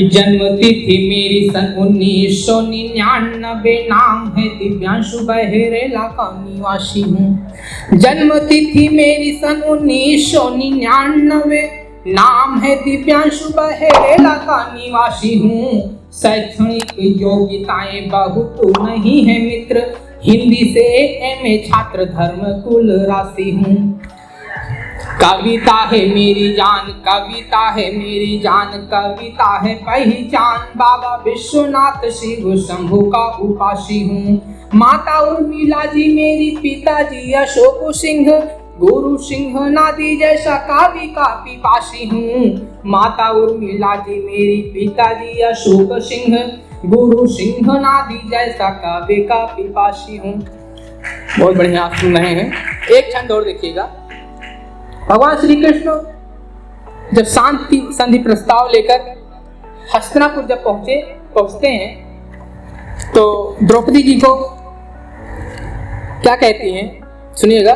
कि जन्म तिथि मेरी सन 1999, नाम है दिव्यांशु, बहेरेला का निवासी हूँ। जन्म तिथि मेरी सन 1999, नाम है दिव्यांशु, बहेरेला का निवासी हूँ। शैक्षणिक योग्यताएं बहुत नहीं है मित्र, हिंदी से एमए छात्र, धर्म कुल राशि हूँ। कविता है मेरी जान, कविता है मेरी जान, कविता है पहचान, बाबा विश्वनाथ शिव शंभु का उपासी हूँ। माता उर्मिला जी मेरी, पिताजी अशोक सिंह, गुरु सिंह नादी जैसा काव्य का पिपासी हूँ। माता उर्मिला जी मेरी, पिताजी अशोक सिंह, गुरु सिंह नादी जैसा काव्य का पिपासी हूँ। बहुत बढ़िया आप सुन रहे हैं। एक छंद और देखिएगा। भगवान श्री कृष्ण जब शांति संधि प्रस्ताव लेकर हस्तिनापुर जब पहुंचते हैं तो द्रौपदी जी को क्या कहती हैं, सुनिएगा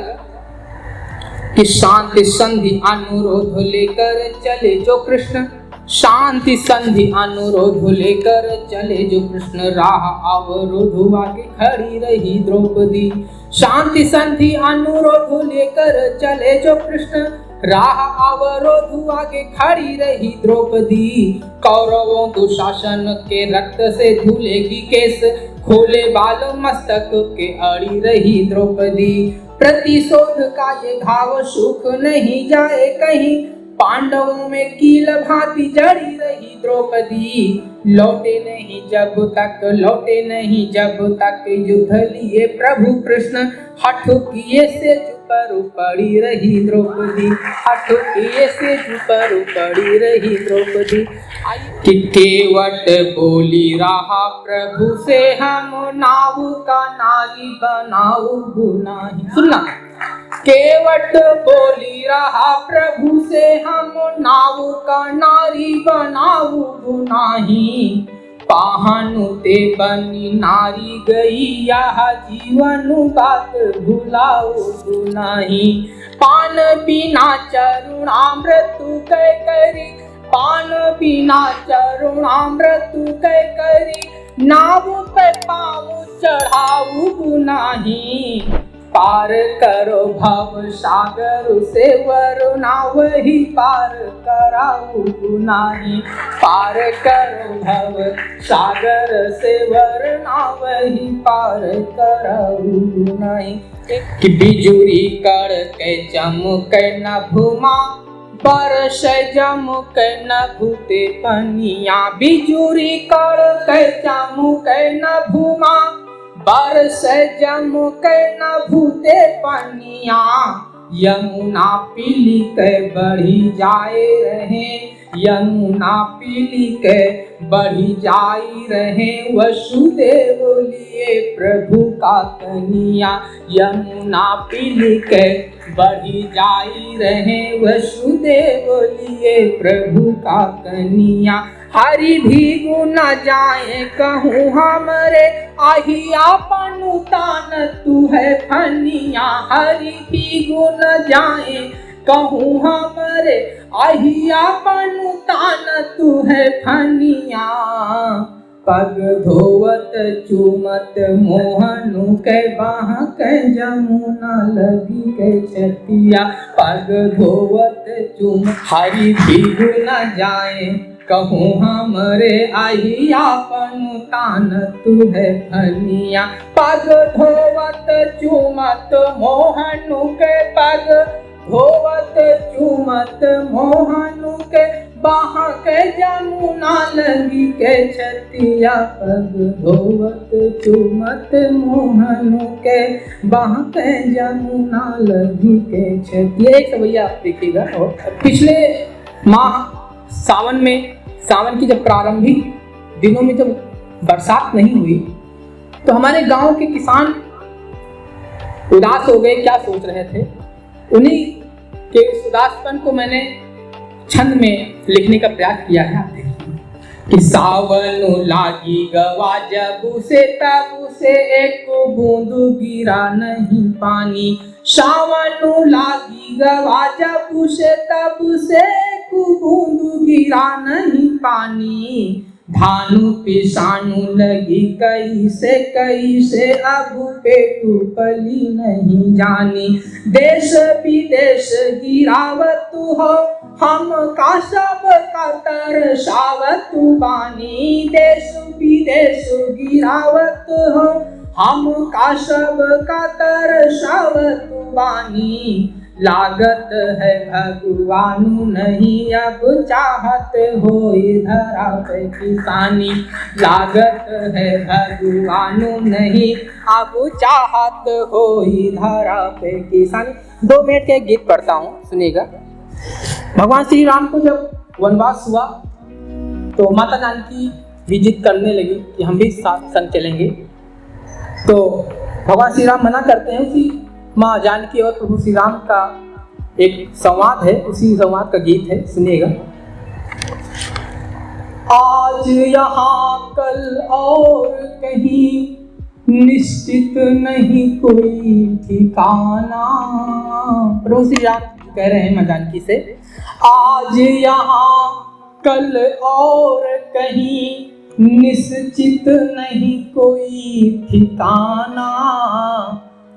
कि शांति संधि अनुरोध लेकर चले जो कृष्ण, शांति संधि अनुरोध लेकर चले जो कृष्ण, राह अवरोध आगे खड़ी रही द्रौपदी। शांति संधि अनुरोध लेकर चले जो कृष्ण, राह अवरोध आगे खड़ी रही द्रौपदी। कौरवों दुशासन के रक्त से धुलेगी केस, खोले बाल मस्तक के अड़ी रही द्रौपदी। प्रतिशोध का ये घाव सुख नहीं जाए कहीं, पांडवों में कील भांति जड़ी रही द्रौपदी। लौटे नहीं जब तक युद्ध लिए प्रभु कृष्ण, हठ किए से पर पड़ी रही द्रौपदी, हठ किए से पर पड़ी रही द्रौपदी। कि केवट बोली रहा प्रभु से, हम नाव का नारी बनाऊ गुनाही। सुनना, केवट बोली रहा प्रभु से, हम नाव का नारी बनाऊ गुनाही। पाहनु ते बनी नारी गई, यह जीवन बात भुलाऊ गुनाही। पान बिना चरुणामृत कै करी, पान बिना चरुणामृत कै करी, नाव पे पाँव चढ़ाऊ गुनाही। पार करो भव सागर से वरुणा, वही पार कराऊ गुनाही। पार करो भव सागर से वरुणा, वही पार कराऊ गुनाही। कि बिजुरी कड़के चमके नभुमा, बरस जमके नभुते पनिया। बिजुरी कड़के चमके नभुमा, बरस जमके नभुते पनिया। यमुना पीली के बढ़ी जाए रहे, यमुना पीली के बढ़ी जाई रहे, वसुदेव लिए प्रभु का कनिया। यमुना पीली के बढ़ी जाई रहे, वसुदेव लिए प्रभु का कनिया। हरि भी गुण जाए कहूँ हमरे, आहिया पनुतान तू है फनिया। हरि भी गुण जाए कहूँ हमरे, आहिया पनुतान तू है फनिया। पग धोवत चूमत मोहनु के बाह के, जमुना लगी के छतिया। पग धोवत चूमत हरि भी गुण जाए कहूँ हमरे, आहिया पनुतान तू है फनिया। पग धोवत चूमत मोहनु के, पग धोवत चूमत मोहनु के, बाह के जमुना लगी के छतिया। पग धोवत चूमत मोहनु के, बाह के जमुना लगी के छतिया। एक भैया आप देखिएगा। और पिछले माह सावन की जब प्रारंभिक दिनों में जब बरसात नहीं हुई तो हमारे गांव के किसान उदास हो गए। क्या सोच रहे थे, उन्हीं के इस उदासपन को मैंने छंद में लिखने का प्रयास किया है। आप देखिए कि सावन लागी गवा, जब से तब से एक बूंद गिरा नहीं पानी। सावनु लागी गवा जब से तब से बूंद गिरा नहीं पानी। धानु पिसानु लगी कैसे अब पेटू पली नहीं जानी। देश विदेश गिरावत हो हम का सब का तरसावत बानी। देश विदेश गिरावत हो हम का सब का तरसावत बानी। लागत है भगवानु नहीं अब चाहत हो धरा पे किसानी। लागत है भगवानु नहीं अब चाहत हो धरा पे किसानी। 2 मिनट के गीत पढ़ता हूँ, सुनिएगा। भगवान श्री राम को जब वनवास हुआ तो माता जानकी भी जिद करने लगी कि हम भी साथ संग चलेंगे। तो भगवान श्री राम मना करते हैं। उसी माँ जानकी और प्रभु श्री राम का एक संवाद है, उसी संवाद का गीत है, सुनिएगा। आज यहाँ कल और कहीं निश्चित नहीं कोई ठिकाना। प्रभु श्री राम कह रहे हैं माँ जानकी से, आज यहाँ कल और कहीं निश्चित नहीं कोई ठिकाना।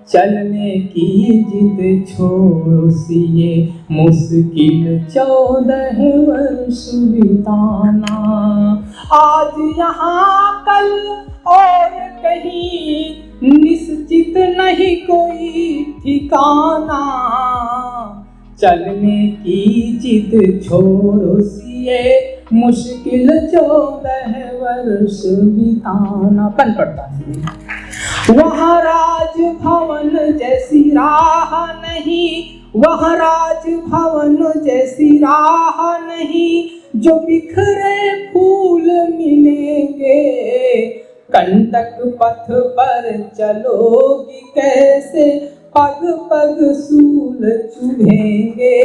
चलने की जिद छोड़ो सिए मुश्किल 14 वर्ष बिताना। आज यहाँ कल और कहीं निश्चित नहीं कोई ठिकाना। चलने की जिद छोड़ो सिए मुश्किल 14 वर्ष बिताना। पन पड़ता है वहाँ राज भवन जैसी राह नहीं, वहाँ राज भवन जैसी राह नहीं। जो बिखरे फूल मिलेंगे कंटक पथ पर चलोगी कैसे, पग पग सूल चुभेंगे।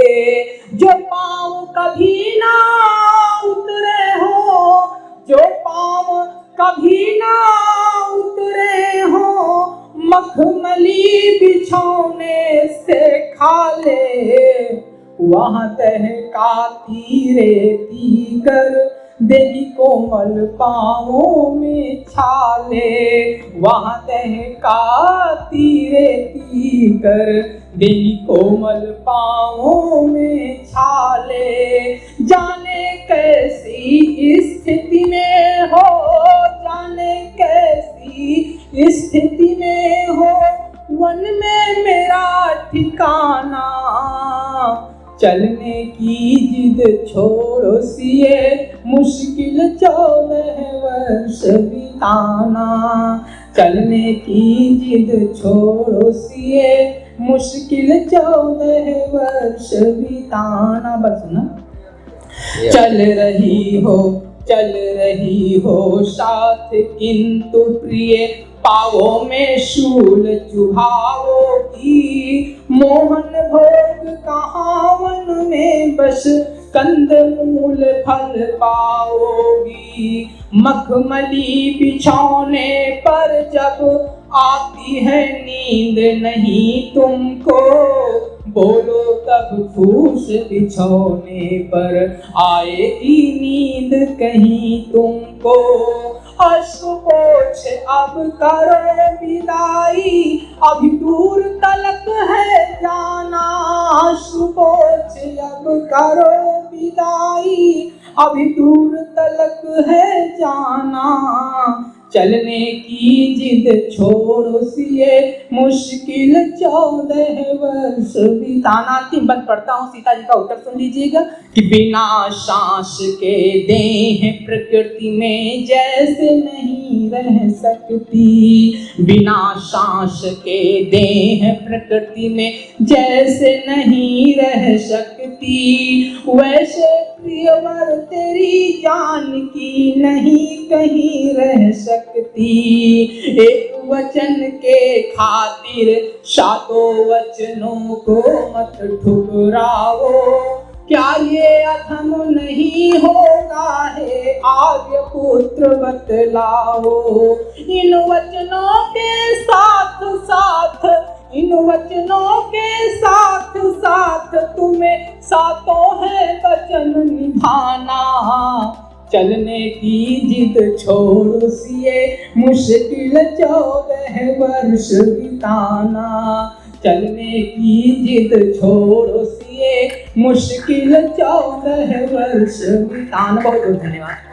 जो पाँव कभी ना उतरे हो, जो पाँव कभी ना उतरे हो, मखमली बिछौने से खाले। वहाँ तहकाती रेती कर देगी कोमल पाँवों में छाले। वहाँ तहकाती रेती कर देगी कोमल पाँवों में छाले। जाने कैसी स्थिति में हो, जाने कैसी स्थिति में हो, वन में मेरा ठिकाना। चलने की जिद छोड़ो सिए मुश्किल 14 वर्ष बिताना। चलने की जिद छोड़ो सिए मुश्किल 14 वर्ष बिताना। बस ना चल रही हो साथ किंतु प्रिय पावों में शूल चुभाओगी। मोहन भोग कहाँ वन में बस कंद मूल फल पाओगी। मखमली बिछौने पर जब आती है नींद नहीं तुमको, बोलो तब फूस बिछौने पर आएगी नींद कहीं तुमको। अश्रुपोछ अब करो विदाई, अभी दूर तलक है जाना। अश्रुपोछ अब करो विदाई, अभी दूर तलक है जाना। चलने की जिद छोड़ो सिए मुश्किल 14 वर्ष बिताना। 3 बंद पढ़ता हूँ, सीता जी का उत्तर सुन लीजिएगा कि बिना सांस के देह प्रकृति में जैसे नहीं रह सकती। बिना सांस के देह प्रकृति में जैसे नहीं रह सकती, वैसे प्रियवर तेरी जान की नहीं कहीं रह सकती। एक वचन के खातिर 7 वचनों को मत ठुकराओ। क्या ये अधम नहीं होगा है आर्य पुत्र बतलाओ। इन वचनों के साथ साथ इन वचनों के साथ साथ तुम्हें सातों है वचन निभाना। चलने की जिद छोड़ सिए मुश्किल 14 वर्ष बिताना। चलने की जिद छोड़ सिए मुश्किल 14 वर्ष बिताना। बहुत बहुत धन्यवाद।